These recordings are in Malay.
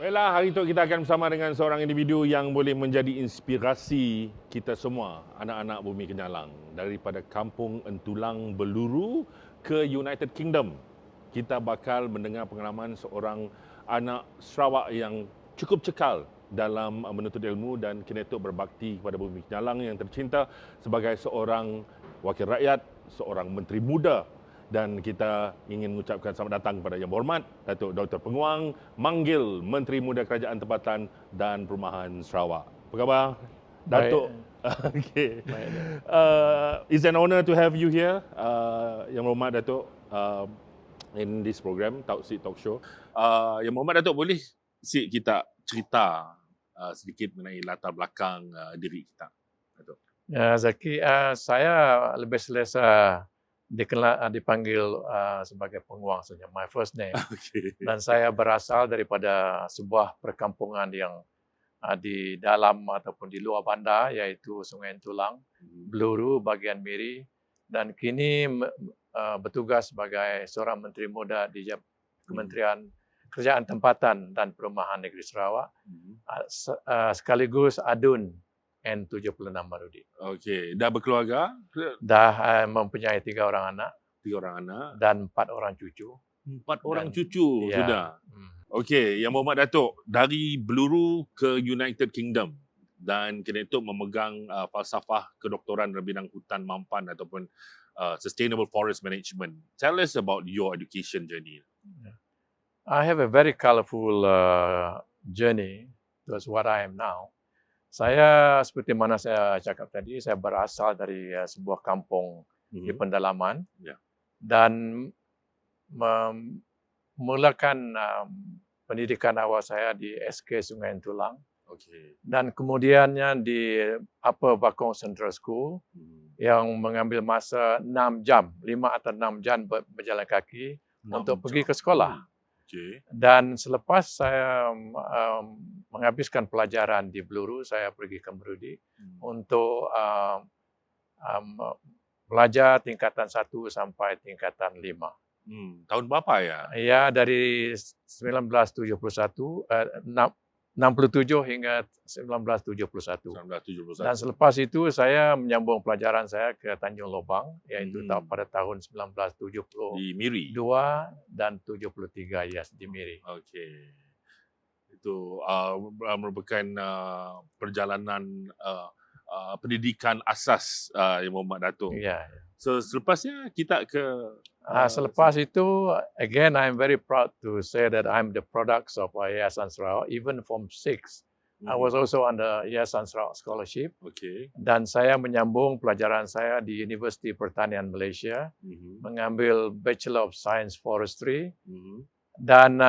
Baiklah, hari itu kita akan bersama dengan seorang individu yang boleh menjadi inspirasi kita semua, anak-anak Bumi Kenyalang. Daripada kampung Entulang Beluru ke United Kingdom. Kita bakal mendengar pengalaman seorang anak Sarawak yang cukup cekal dalam menuntut ilmu dan kini itu berbakti kepada Bumi Kenyalang yang tercinta sebagai seorang wakil rakyat, seorang menteri muda. Dan kita ingin mengucapkan selamat datang kepada Yang Berhormat Datuk Dr. Penguang Manggil, Menteri Muda Kerajaan Tempatan dan Perumahan Sarawak. Apa khabar, Datuk? Okay. It's an honor to have you here, Yang Berhormat Datuk, in this program, Tauksik Talk Show. Yang Berhormat Datuk, boleh kita cerita sedikit mengenai latar belakang diri kita, Datuk? Ya, Zaki, saya lebih selesa dipanggil sebagai Penguang saja, my first name. Okay. Dan saya berasal daripada sebuah perkampungan yang di dalam ataupun di luar bandar, iaitu Sungai Entulang, Beluru, bahagian Miri. Dan kini bertugas sebagai seorang Menteri Muda di Kementerian Kerajaan Tempatan dan Perumahan Negeri Sarawak, sekaligus adun N76 Marudi. Okey, dah berkeluarga? Dah mempunyai 3 orang anak. 3 orang anak. Dan 4 orang cucu. 4 orang cucu ya, sudah? Okey, Yang Berhormat Datuk, dari Beluru ke United Kingdom dan kena itu memegang falsafah kedoktoran dalam bidang hutan mampan ataupun sustainable forest management. Tell us about your education journey. I have a very colourful journey towards what I am now. Saya, seperti mana saya cakap tadi, saya berasal dari sebuah kampung di pendalaman dan memulakan pendidikan awal saya di SK Sungai Entulang. Dan kemudiannya di Upper Bakong Central School yang mengambil masa 6 jam, 5 atau 6 jam berjalan kaki untuk pergi ke sekolah. Dan selepas saya menghabiskan pelajaran di Beluru, saya pergi ke Marudi untuk belajar tingkatan 1 sampai tingkatan 5. Tahun berapa ya? Ya, dari 67 hingga 1971. Dan selepas itu saya menyambung pelajaran saya ke Tanjung Lobang, iaitu pada tahun 1972 di Miri dan 73 di Miri. Okey. Itu merupakan perjalanan pendidikan asas Yang Berhormat Datuk. Ya. So selepasnya kita ke selepas itu, again, I'm very proud to say that I'm the products of Yayasan Sarawak. Even from 6, I was also under Yayasan Sarawak Scholarship. Okay. Dan saya menyambung pelajaran saya di Universiti Pertanian Malaysia, mengambil Bachelor of Science Forestry, dan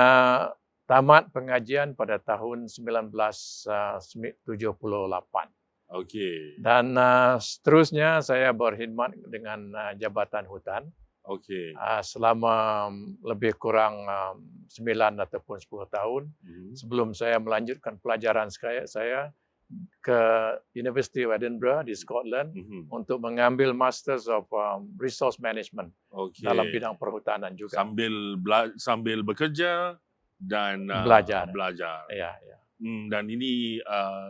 tamat pengajian pada tahun 1978. Okay. Dan seterusnya saya berkhidmat dengan Jabatan Hutan. Okay. Selama lebih kurang 9 ataupun 10 tahun sebelum saya melanjutkan pelajaran saya ke University of Edinburgh di Scotland untuk mengambil Masters of Resource Management dalam bidang perhutanan juga. Sambil bekerja dan belajar. Ya. Dan ini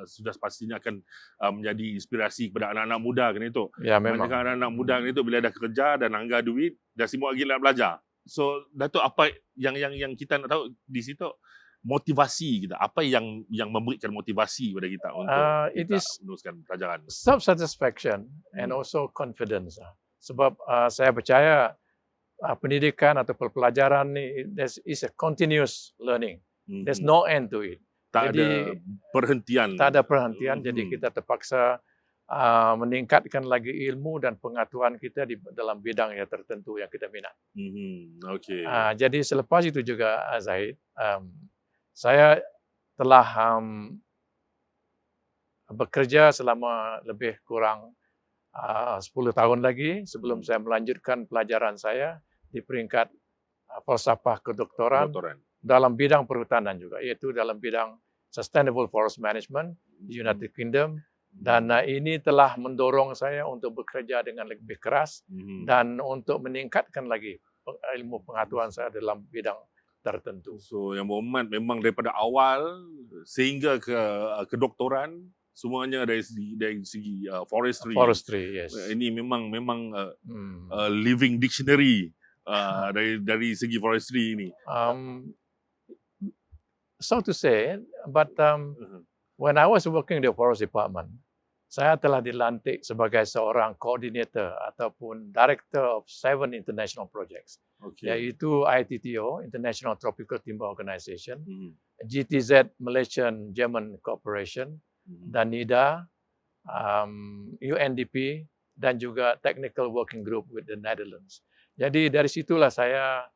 sudah pastinya akan menjadi inspirasi kepada anak-anak muda kan itu. Ya, memang. Anak-anak muda kan itu bila dah kerja dan anggar duit, dah sibuk lagi nak belajar. So, Datuk, apa yang kita nak tahu di situ, motivasi kita, apa yang memberikan motivasi kepada kita untuk kita meneruskan pelajaran? Self-satisfaction and also confidence. Sebab saya percaya pendidikan atau pelajaran ni is a continuous learning. There's no end to it. Tak ada perhentian. Jadi kita terpaksa meningkatkan lagi ilmu dan pengetahuan kita di dalam bidang yang tertentu yang kita minat. Okay. Jadi selepas itu juga, Zahid, saya telah bekerja selama lebih kurang 10 tahun lagi sebelum saya melanjutkan pelajaran saya di peringkat falsafah kedoktoran. Dalam bidang perhutanan juga, iaitu dalam bidang Sustainable Forest Management di United Kingdom. Dan ini telah mendorong saya untuk bekerja dengan lebih keras dan untuk meningkatkan lagi ilmu pengetahuan saya dalam bidang tertentu. So yang berhormat memang daripada awal sehingga ke doktoran semuanya dari segi forestry. Forestry, yes. Ini memang living dictionary dari segi forestry ini. So to say, but when I was working in the forest department, saya telah dilantik sebagai seorang coordinator ataupun director of 7 international projects, yaitu ITTO, International Tropical Timber Organization, GTZ, Malaysian German Corporation, dan NIDA, UNDP, dan juga Technical Working Group with the Netherlands. Jadi dari situlah saya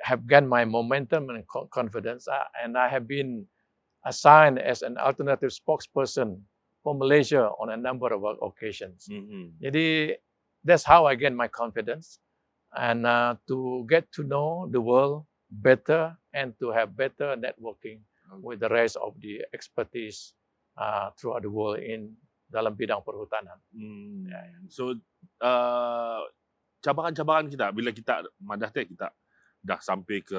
have gained my momentum and confidence, and I have been assigned as an alternative spokesperson for Malaysia on a number of occasions. Jadi that's how I gain my confidence, and to get to know the world better and to have better networking with the rest of the expertise throughout the world in dalam bidang perhutanan. So cabaran-cabaran kita bila kita kita dah sampai ke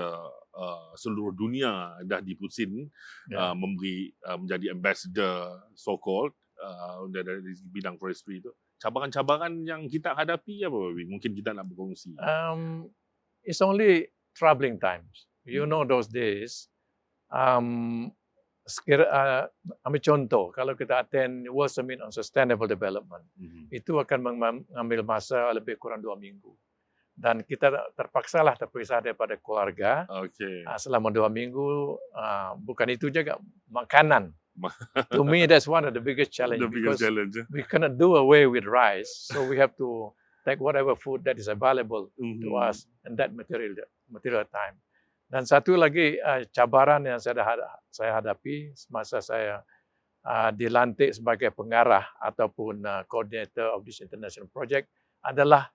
seluruh dunia, dah dipusin memberi menjadi ambassador so called dari bidang forestry itu. Cabaran-cabaran yang kita hadapi apa, mungkin kita nak berkongsi? It's only troubling times. You know those days. Ambil contoh, kalau kita attend World Summit on Sustainable Development, itu akan mengambil masa lebih kurang 2 minggu. Dan kita terpaksalah terpisah daripada keluarga selama 2 minggu. Bukan itu juga, makanan. To me, that's one of the biggest challenge. We cannot do away with rice, so we have to take whatever food that is available to us in that material time. Dan satu lagi cabaran yang saya hadapi semasa saya dilantik sebagai pengarah ataupun coordinator of this international project adalah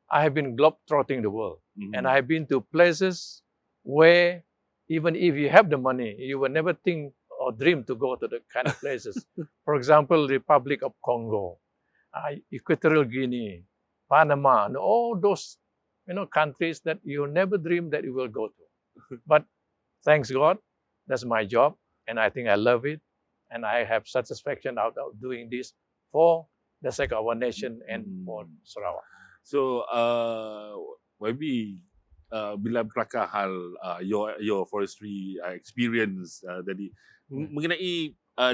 I have been globetrotting the world, and I have been to places where even if you have the money, you will never think or dream to go to the kind of places. For example, Republic of Congo, Equatorial Guinea, Panama, and all those countries that you never dream that you will go to. But thanks God, that's my job, and I think I love it, and I have satisfaction out of doing this for the sake of our nation and for Sarawak. So, maybe bila berkelakar hal your forestry experience tadi mengenai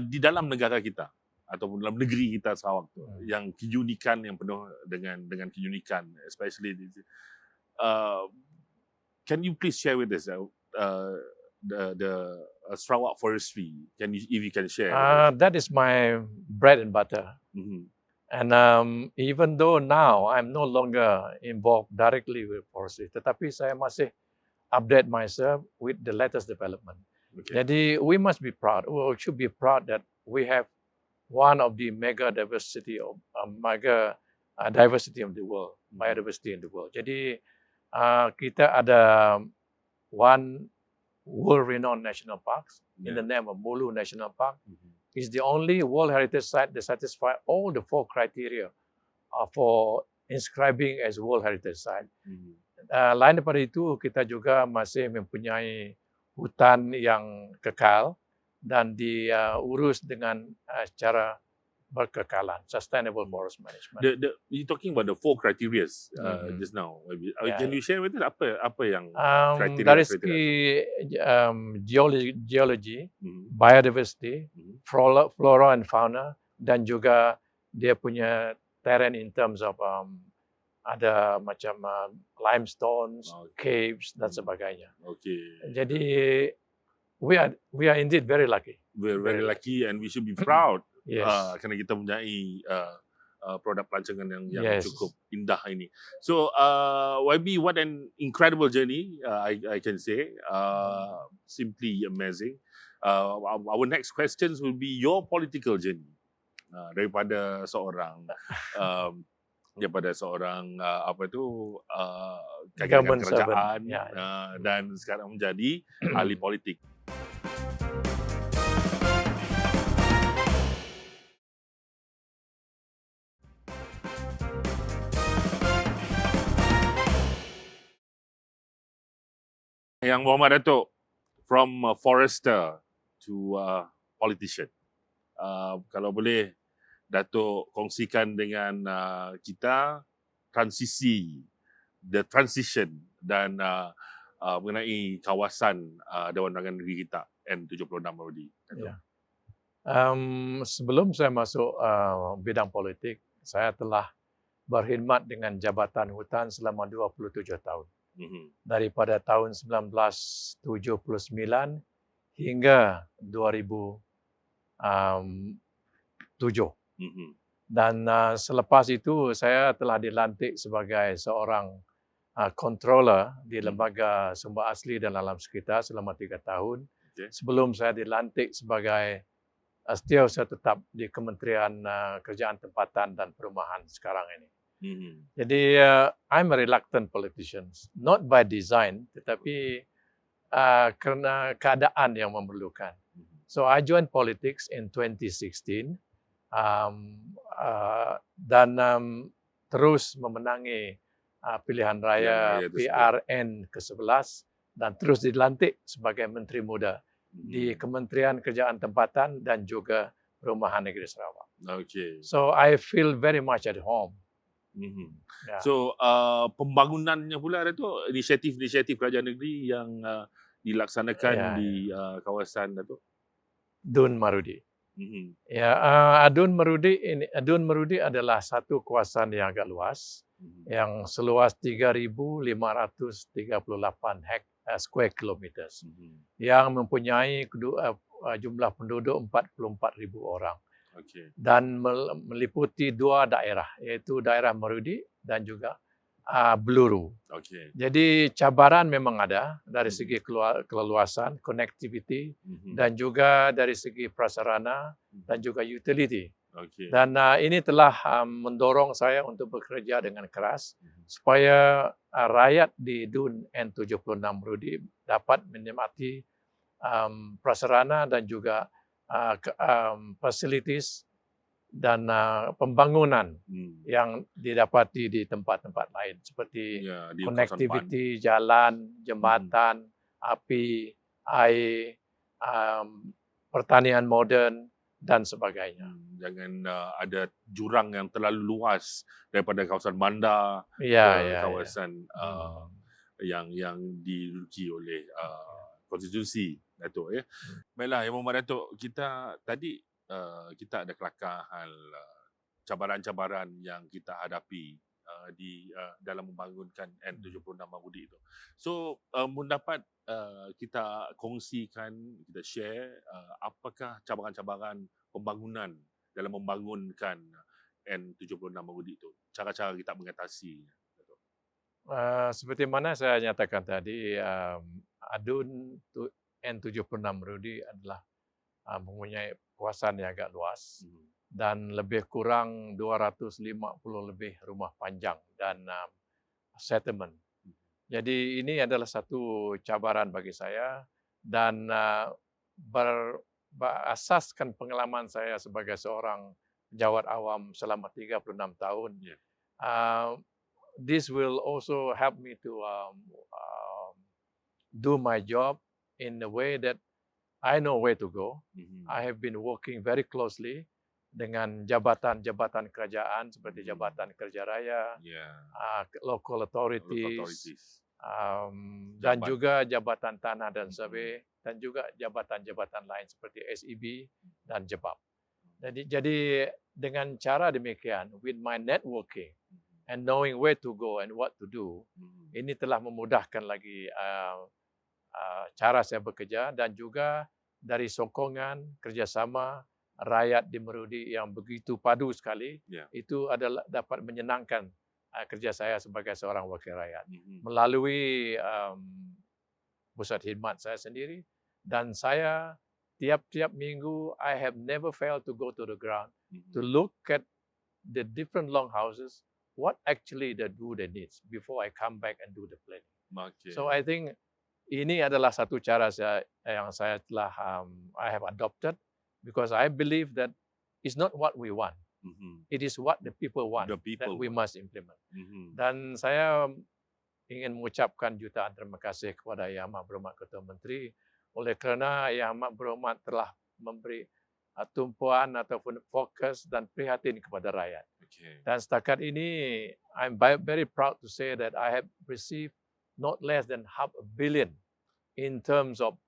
di dalam negara kita ataupun dalam negeri kita Sarawak tu, yang keunikan yang penuh dengan keunikan, especially can you please share with us the Sarawak forestry? If you can share? That is my bread and butter. And even though now I'm no longer involved directly with forestry, tetapi saya masih update myself with the latest development. Jadi we must be proud, or should be proud that we have one of the mega diversity of the world, biodiversity in the world. Jadi kita ada one world-renowned national parks in the name of Mulu National Park. Is the only World Heritage Site that satisfy all the 4 criteria for inscribing as World Heritage Site. Lain daripada itu, kita juga masih mempunyai hutan yang kekal dan diurus dengan secara berkekalan, sustainable forest management. You're talking about the 4 criteria just now. Can you share with us apa yang criteria? Dari segi geology, biodiversity, flora and fauna, dan juga dia punya terrain in terms of ada macam limestones, caves dan sebagainya. Jadi we are indeed very lucky. We're very lucky, and we should be proud. Yes. Kerana kita mempunyai produk pelancongan yang cukup indah ini. So, YB, what an incredible journey, I can say. Simply amazing. Our next questions will be your political journey. Daripada seorang government kerajaan dan sekarang menjadi ahli politik. Yang Muhammad Datuk, from forester to politician. Kalau boleh Datuk kongsikan dengan kita the transition dan mengenai kawasan Dewan Undangan Negeri kita N76 Marudi. Ya. Sebelum saya masuk bidang politik, saya telah berkhidmat dengan Jabatan Hutan selama 27 tahun. Daripada tahun 1979 hingga 2007. Dan selepas itu saya telah dilantik sebagai seorang controller di Lembaga Sumber Asli dan Alam Sekitar selama 3 tahun. Sebelum saya dilantik sebagai setiausaha tetap di Kementerian Kerjaan Tempatan dan Perumahan sekarang ini. Jadi I'm a reluctant politician, not by design, tetapi kerana keadaan yang memerlukan. So I joined politics in 2016 dan terus memenangi pilihan raya PRN ke-11 dan terus dilantik sebagai Menteri Muda di Kementerian Kerjaan Tempatan dan juga Perumahan Negeri Sarawak. So I feel very much at home. Yeah. So pembangunannya pula ada tu inisiatif kerajaan negeri yang dilaksanakan di kawasan tu Dun Marudi. Dun Marudi adalah satu kawasan yang agak luas, yang seluas 3,538 square kilometers, yang mempunyai jumlah penduduk 44,000 orang. Dan meliputi 2 daerah, iaitu daerah Marudi dan juga Beluru. Jadi cabaran memang ada dari segi keleluasan, connectivity, dan juga dari segi prasarana dan juga utility. Dan ini telah mendorong saya untuk bekerja dengan keras supaya rakyat di Dun N76 Marudi dapat menikmati prasarana dan juga facilities dan pembangunan yang didapati di tempat-tempat lain seperti connectivity, jalan, jembatan, api, air, pertanian moden dan sebagainya. Jangan ada jurang yang terlalu luas daripada kawasan bandar ke kawasan yang diduduki oleh konstitusi, Datuk. Baiklah, Yang Muhammad Datuk, kita tadi kita ada kelakar hal cabaran-cabaran yang kita hadapi di dalam membangunkan N76 Marudi itu. So mendapat kita kongsikan, kita share apakah cabaran-cabaran pembangunan dalam membangunkan N76 Marudi itu, cara-cara kita mengatasi. Seperti mana saya nyatakan tadi, Adun N76 Marudi adalah mempunyai kawasan yang agak luas dan lebih kurang 250 lebih rumah panjang dan settlement. Jadi ini adalah satu cabaran bagi saya dan berasaskan pengalaman saya sebagai seorang pejabat awam selama 36 tahun. This will also help me to do my job in a way that I know where to go. I have been working very closely dengan jabatan-jabatan kerajaan seperti Jabatan Kerja Raya, local authorities, dan juga Jabatan Tanah dan Survey, dan juga jabatan-jabatan lain seperti SEB dan JEBAP. Jadi dengan cara demikian, with my networking and knowing where to go and what to do, ini telah memudahkan lagi cara saya bekerja dan juga dari sokongan kerjasama rakyat di Marudi yang begitu padu sekali, itu adalah dapat menyenangkan kerja saya sebagai seorang wakil rakyat melalui pusat khidmat saya sendiri. Dan saya tiap-tiap minggu, I have never failed to go to the ground to look at the different longhouses, what actually they need before I come back and do the planning. So I think ini adalah satu cara yang saya telah I have adopted, because I believe that it's not what we want, it is what the people want that we must implement. Dan saya ingin mengucapkan jutaan terima kasih kepada Yang Amat Berhormat Ketua Menteri oleh kerana Yang Amat Berhormat telah memberi tumpuan ataupun fokus dan prihatin kepada rakyat. Okay. Dan setakat ini, I'm very proud to say that I have received not less than $500 million in terms of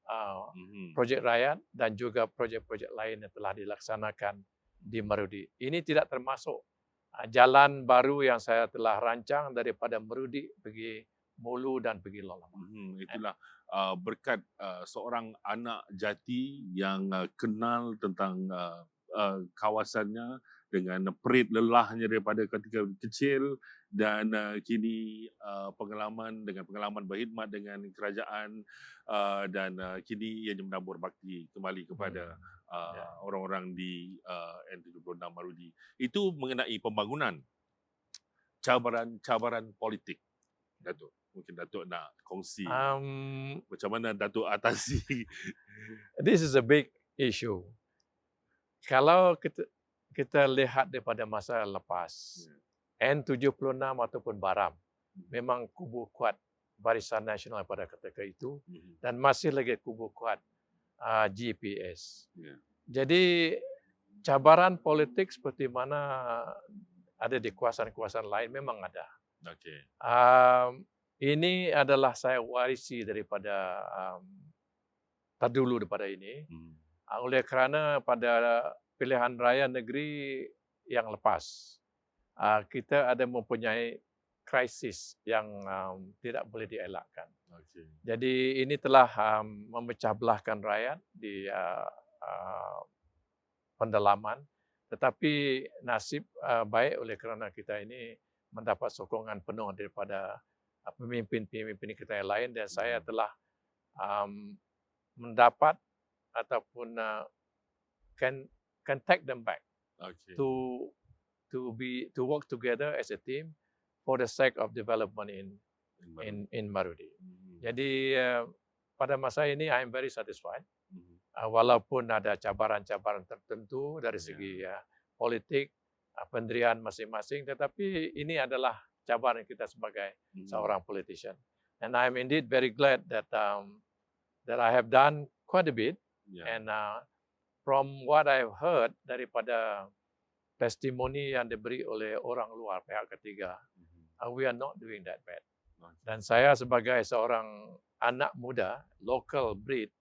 projek rakyat dan juga projek-projek lain yang telah dilaksanakan di Marudi. Ini tidak termasuk jalan baru yang saya telah rancang daripada Marudi pergi Mulu dan pergi Lolam. Itulah berkat seorang anak jati yang kenal tentang kawasannya dengan perit lelahnya daripada ketika kecil dan kini pengalaman berkhidmat dengan kerajaan dan kini ia menabur bakti kembali kepada orang-orang di N76 Marudi. Itu mengenai pembangunan, cabaran politik. Datuk, mungkin Datuk nak kongsi macam mana Datuk atasi. This is a big issue. Kalau kita lihat daripada masa lepas, N76 ataupun Baram memang kubu kuat Barisan Nasional pada ketika itu dan masih lagi kubu kuat GPS. Jadi cabaran politik seperti mana ada di kawasan-kawasan lain memang ada. Okay. Ini adalah saya warisi daripada terdulu daripada ini. Oleh kerana pada pilihan raya negeri yang lepas, kita ada mempunyai krisis yang tidak boleh dielakkan. Okay. Jadi ini telah memecah belahkan rakyat di pendalaman. Tetapi nasib baik oleh kerana kita ini mendapat sokongan penuh daripada pemimpin-pemimpin kita yang lain dan saya telah mendapat ataupun can take them back to work together as a team for the sake of development in Marudi. Jadi pada masa ini I am very satisfied. Walaupun ada cabaran-cabaran tertentu dari segi politik, pendirian masing-masing, tetapi ini adalah cabaran kita sebagai seorang politician. And I'm indeed very glad that that I have done quite a bit. And from what I've heard daripada testimoni yang diberi oleh orang luar pihak ketiga, we are not doing that bad. Dan saya sebagai seorang anak muda, local breed,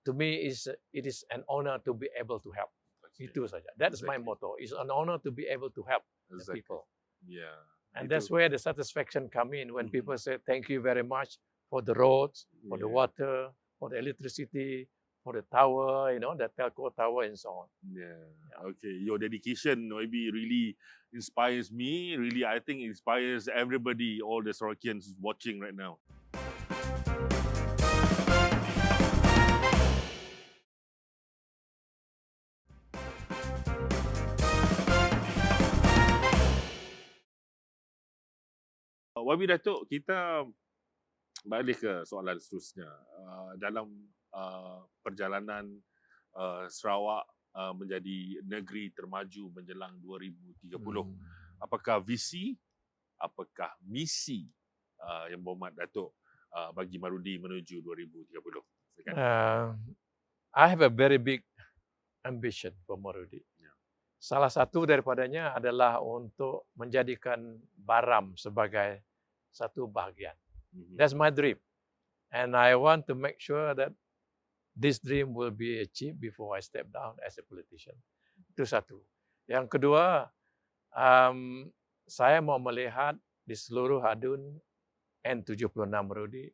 to me it is an honor to be able to help. Itu saja. That's my motto. It's an honor to be able to help the people. And that's where the satisfaction come in when people say thank you very much for the roads, for the water, for the electricity, for the tower, the telco tower and so on. Okay. Your dedication maybe really inspires me. Really, I think inspires everybody, all the Sorokians watching right now. Wabi Datuk, kita balik ke soalan seterusnya. Dalam perjalanan Sarawak menjadi negeri termaju menjelang 2030, apakah visi, apakah misi yang berhormat Datuk bagi Marudi menuju 2030? I have a very big ambition for Marudi. Salah satu daripadanya adalah untuk menjadikan Baram sebagai satu bahagian. That's my dream. And I want to make sure that this dream will be achieved before I step down as a politician. Itu satu. Yang kedua, saya mau melihat di seluruh adun N76 Marudi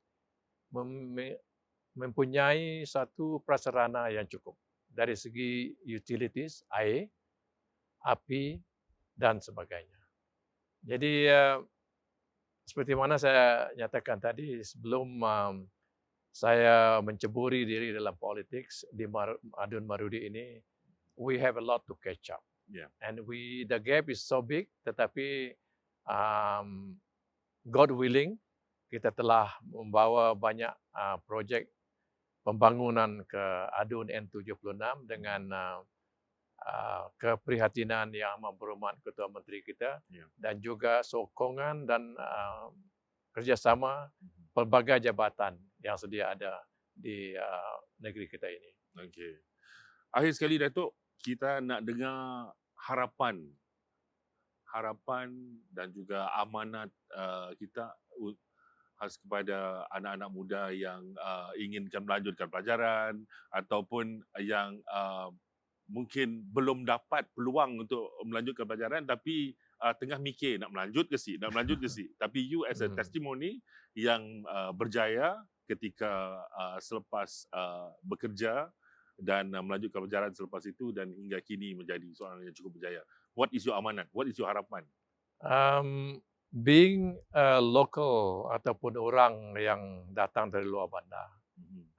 mempunyai satu prasarana yang cukup dari segi utilities, air, api, dan sebagainya. Jadi, seperti mana saya nyatakan tadi, sebelum saya menceburi diri dalam politik di adun Marudi ini, we have a lot to catch up. And the gap is so big, tetapi God willing, kita telah membawa banyak projek pembangunan ke adun N76 dengan keprihatinan Yang Amat Berhormat Ketua Menteri kita dan juga sokongan dan kerjasama pelbagai jabatan yang sedia ada di negeri kita ini. Okey. Akhir sekali Datuk, kita nak dengar harapan dan juga amanat kita khas kepada anak-anak muda yang inginkan melanjutkan pelajaran ataupun yang mungkin belum dapat peluang untuk melanjutkan pelajaran tapi tengah mikir nak melanjut ke si. Tapi you as a testimony yang berjaya ketika selepas bekerja dan melanjutkan pelajaran selepas itu dan hingga kini menjadi seorang yang cukup berjaya. What is your amanat? What is your harapan? Being a local ataupun orang yang datang dari luar bandar,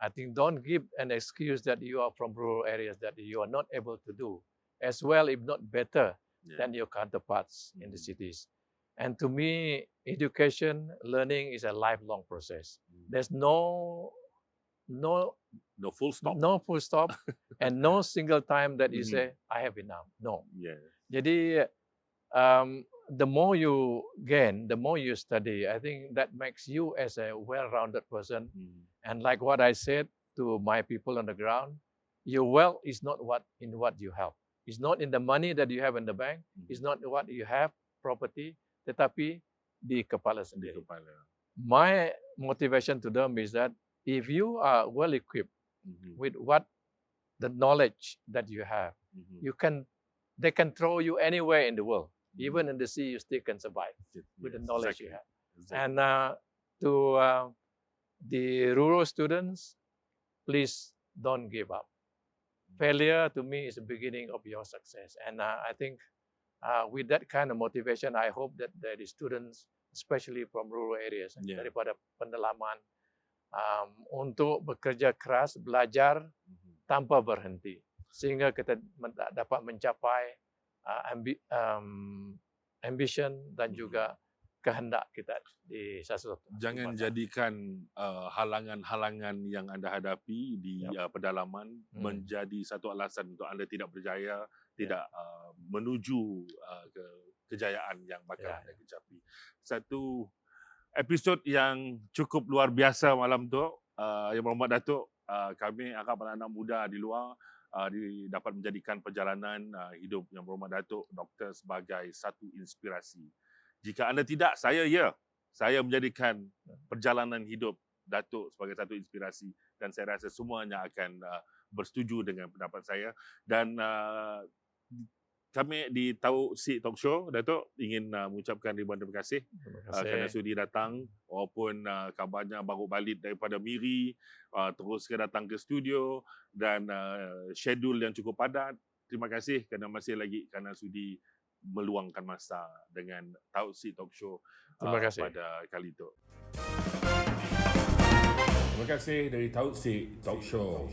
I think don't give an excuse that you are from rural areas that you are not able to do as well, if not better, than your counterparts in the cities. And to me, education, learning is a lifelong process. There's no full stop. No full stop and no single time that you say, I have enough. No. Yeah. Jadi, the more you gain, the more you study, I think that makes you as a well-rounded person. And like what I said to my people on the ground, your wealth is not in what you have. It's not in the money that you have in the bank. It's not what you have, property, tetapi di kepala sendiri. My motivation to them is that if you are well equipped with the knowledge that you have, they can throw you anywhere in the world. Even in the sea, you still can survive with the knowledge you have. And to the rural students, please don't give up. Failure to me is the beginning of your success. And I think with that kind of motivation, I hope that the students, especially from rural areas, daripada pendalaman, untuk bekerja keras, belajar tanpa berhenti. Sehingga kita dapat mencapai ambition dan juga kehendak kita di satu. Jangan jadikan halangan-halangan yang anda hadapi di pedalaman menjadi satu alasan untuk anda tidak berjaya, tidak menuju ke kejayaan yang bakal anda capai. Satu episod yang cukup luar biasa malam tu, Yang Berhormat Datuk, kami harap anak-anak muda di luar dapat menjadikan perjalanan hidup Yang Berhormat Datuk Doktor sebagai satu inspirasi. Jika anda tidak, saya menjadikan perjalanan hidup Datuk sebagai satu inspirasi dan saya rasa semuanya akan bersetuju dengan pendapat saya. Dan kami di Tauk Sik Talk Show, Datuk, ingin mengucapkan ribuan terima kasih kerana sudi datang walaupun kabarnya baru balik daripada Miri, terus datang ke studio dan schedule yang cukup padat. Terima kasih kerana masih lagi kerana sudi meluangkan masa dengan Tauk Sik Talk Show pada kali itu. Terima kasih dari Tauk Sik Talk Show.